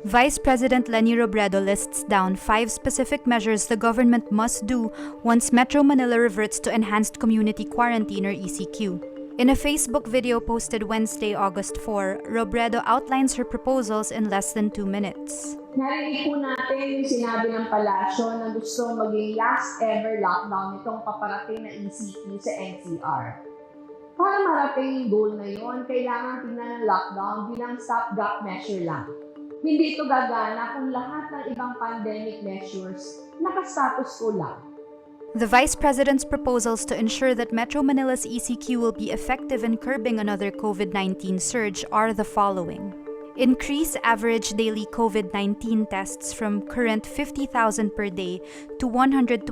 Vice President Leni Robredo lists down 5 specific measures the government must do once Metro Manila reverts to enhanced community quarantine or ECQ. In a Facebook video posted Wednesday, August 4, Robredo outlines her proposals in less than 2 minutes. Narinig po natin yung sinabi ng palasyo na gusto maging last ever lockdown itong paparating na ECQ sa NCR. Para marating yung goal na yon, kailangan tingnan ng lockdown bilang stopgap measure lang. Hindi ito gagana kung lahat ng ibang pandemic measures naka-status quo lang. The Vice President's proposals to ensure that Metro Manila's ECQ will be effective in curbing another COVID-19 surge are the following. Increase average daily COVID-19 tests from current 50,000 per day to 120,000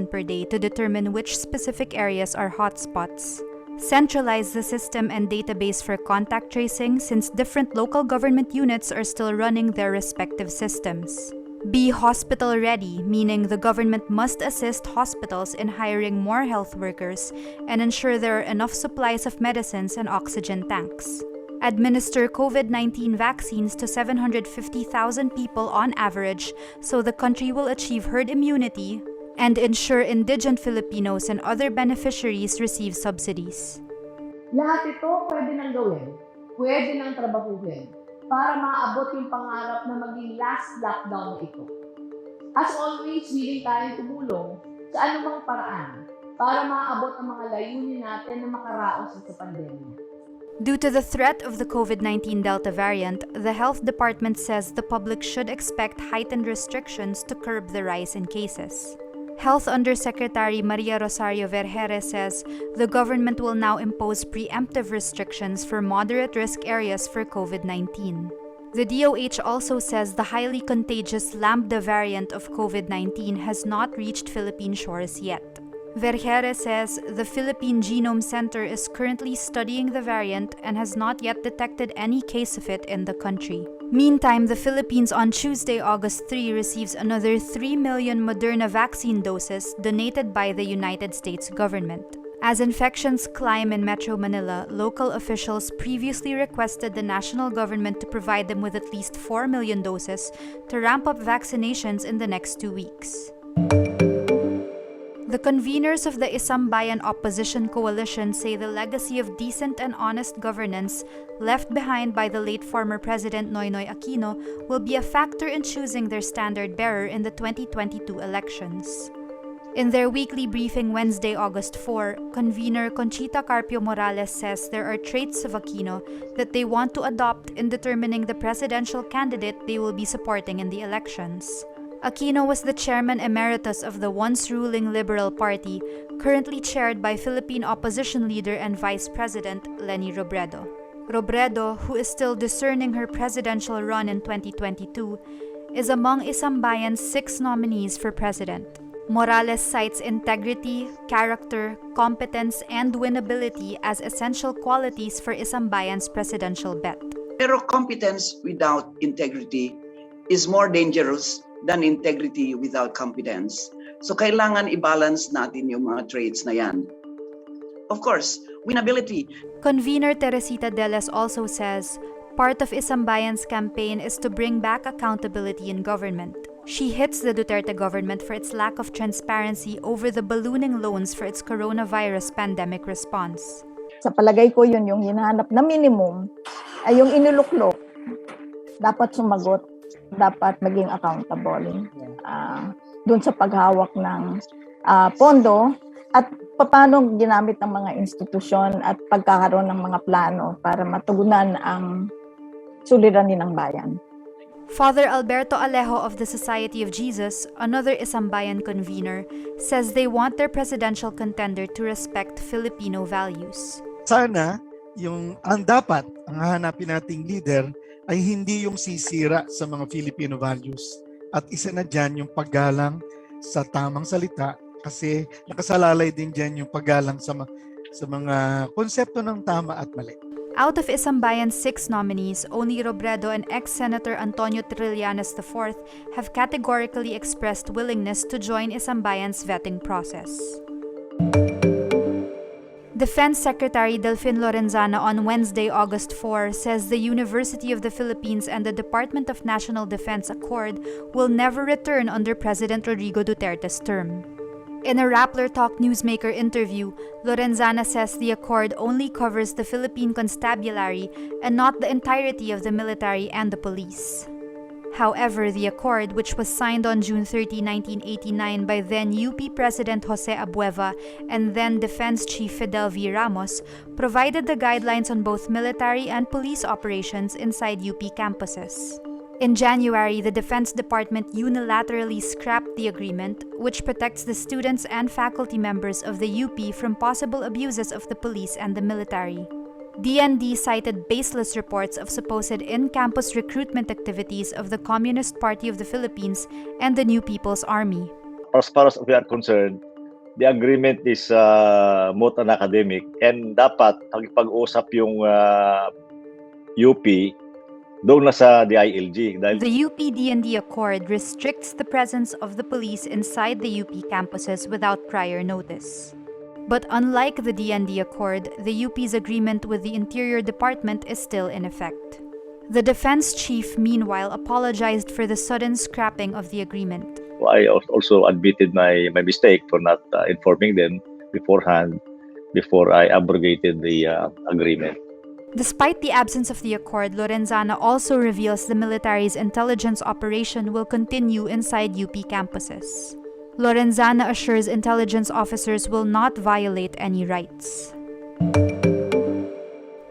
per day to determine which specific areas are hotspots. Centralize the system and database for contact tracing since different local government units are still running their respective systems. Be hospital ready, meaning the government must assist hospitals in hiring more health workers and ensure there are enough supplies of medicines and oxygen tanks. Administer COVID-19 vaccines to 750,000 people on average so the country will achieve herd immunity, and ensure indigent Filipinos and other beneficiaries receive subsidies. Lahat ito pwede nang gawin, pwede nang trabahuhin, para maabot yung pangarap na maging last lockdown na ito. As always, willing tayong tumulong sa anumang paraan para maabot ang mga layunin natin na makaraos sa pandemya. Due to the threat of the COVID-19 Delta variant, the Health Department says the public should expect heightened restrictions to curb the rise in cases. Health Undersecretary Maria Rosario Vergere says the government will now impose preemptive restrictions for moderate-risk areas for COVID-19. The DOH also says the highly contagious Lambda variant of COVID-19 has not reached Philippine shores yet. Vergere says the Philippine Genome Center is currently studying the variant and has not yet detected any case of it in the country. Meantime, the Philippines on Tuesday, August 3, receives another 3 million Moderna vaccine doses donated by the United States government. As infections climb in Metro Manila, local officials previously requested the national government to provide them with at least 4 million doses to ramp up vaccinations in the next 2 weeks. The conveners of the Isambayan opposition coalition say the legacy of decent and honest governance left behind by the late former President Noynoy Aquino will be a factor in choosing their standard bearer in the 2022 elections. In their weekly briefing Wednesday, August 4, convener Conchita Carpio Morales says there are traits of Aquino that they want to adopt in determining the presidential candidate they will be supporting in the elections. Aquino was the chairman emeritus of the once ruling Liberal Party, currently chaired by Philippine opposition leader and Vice President Leni Robredo. Robredo, who is still discerning her presidential run in 2022, is among Isambayans' 6 nominees for president. Morales cites integrity, character, competence, and winnability as essential qualities for Isambayans' presidential bet. Pero competence without integrity is more dangerous than integrity without competence. So kailangan i-balance natin yung mga traits na yan. Of course, winnability. Convener Teresita Deles also says, part of Isambayans' campaign is to bring back accountability in government. She hits the Duterte government for its lack of transparency over the ballooning loans for its coronavirus pandemic response. Sa palagay ko yun yung hinahanap na minimum ay yung inuluklok. Dapat sumagot, dapat maging accountable doon sa paghawak ng pondo at paano ginamit ng mga institusyon at pagkakaroon ng mga plano para matugunan ang suliranin ng bayan. Father Alberto Alejo of the Society of Jesus, another Isambayan convener, says they want their presidential contender to respect Filipino values. Sana ang hahanapin nating leader ay hindi yung sisira sa mga Filipino values. At isa na dyan yung paggalang sa tamang salita kasi nakasalalay din dyan yung paggalang sa mga konsepto ng tama at mali. Out of Isambayan's 6 nominees, only Robredo and ex-Senator Antonio Trillanes IV have categorically expressed willingness to join Isambayan's vetting process. Defense Secretary Delfin Lorenzana on Wednesday, August 4, says the University of the Philippines and the Department of National Defense Accord will never return under President Rodrigo Duterte's term. In a Rappler Talk Newsmaker interview, Lorenzana says the accord only covers the Philippine Constabulary and not the entirety of the military and the police. However, the accord, which was signed on June 30, 1989 by then UP President Jose Abueva and then Defense Chief Fidel V. Ramos, provided the guidelines on both military and police operations inside UP campuses. In January, the Defense Department unilaterally scrapped the agreement, which protects the students and faculty members of the UP from possible abuses of the police and the military. DND cited baseless reports of supposed in-campus recruitment activities of the Communist Party of the Philippines and the New People's Army. As far as we are concerned, the agreement is moot and academic, and dapat pag-usap yung UP doon na sa DILG. The UP-DND Accord restricts the presence of the police inside the UP campuses without prior notice. But unlike the DND Accord, the UP's agreement with the Interior Department is still in effect. The defense chief, meanwhile, apologized for the sudden scrapping of the agreement. I also admitted my mistake for not informing them beforehand before I abrogated the agreement. Despite the absence of the accord, Lorenzana also reveals the military's intelligence operation will continue inside UP campuses. Lorenzana assures intelligence officers will not violate any rights.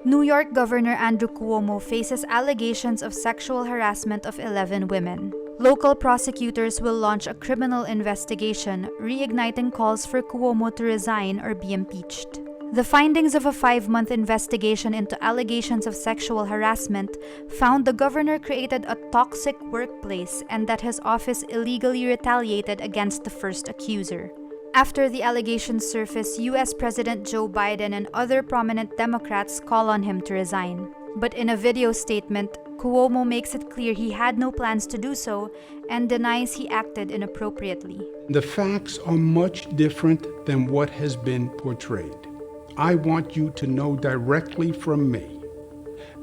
New York Governor Andrew Cuomo faces allegations of sexual harassment of 11 women. Local prosecutors will launch a criminal investigation, reigniting calls for Cuomo to resign or be impeached. The findings of a 5-month investigation into allegations of sexual harassment found the governor created a toxic workplace and that his office illegally retaliated against the first accuser. After the allegations surfaced, U.S. President Joe Biden and other prominent Democrats call on him to resign. But in a video statement, Cuomo makes it clear he had no plans to do so and denies he acted inappropriately. The facts are much different than what has been portrayed. I want you to know directly from me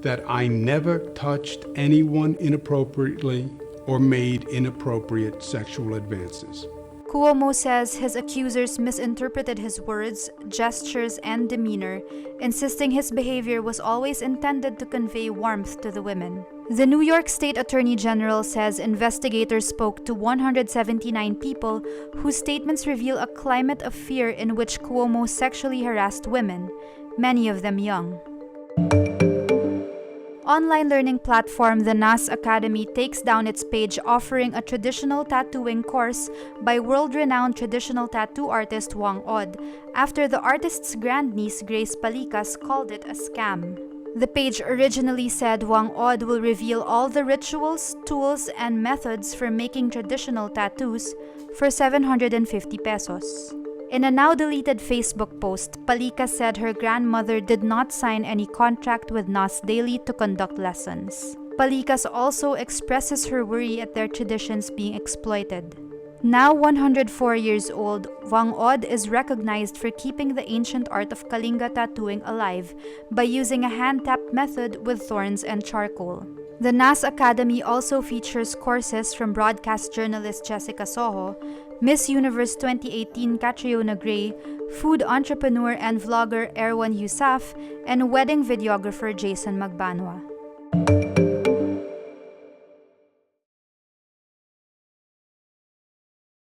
that I never touched anyone inappropriately or made inappropriate sexual advances. Cuomo says his accusers misinterpreted his words, gestures, and demeanor, insisting his behavior was always intended to convey warmth to the women. The New York State Attorney General says investigators spoke to 179 people whose statements reveal a climate of fear in which Cuomo sexually harassed women, many of them young. Online learning platform the Nas Academy takes down its page offering a traditional tattooing course by world-renowned traditional tattoo artist Whang-Od after the artist's grandniece Grace Palicas called it a scam. The page originally said Whang-Od will reveal all the rituals, tools, and methods for making traditional tattoos for 750 pesos. In a now-deleted Facebook post, Palicas said her grandmother did not sign any contract with Nas Daily to conduct lessons. Palicas also expresses her worry at their traditions being exploited. Now 104 years old, Whang-Od is recognized for keeping the ancient art of Kalinga tattooing alive by using a hand-tapped method with thorns and charcoal. The Nas Academy also features courses from broadcast journalist Jessica Soho, Miss Universe 2018 Catriona Gray, food entrepreneur and vlogger Erwan Yusaf, and wedding videographer Jason Magbanwa.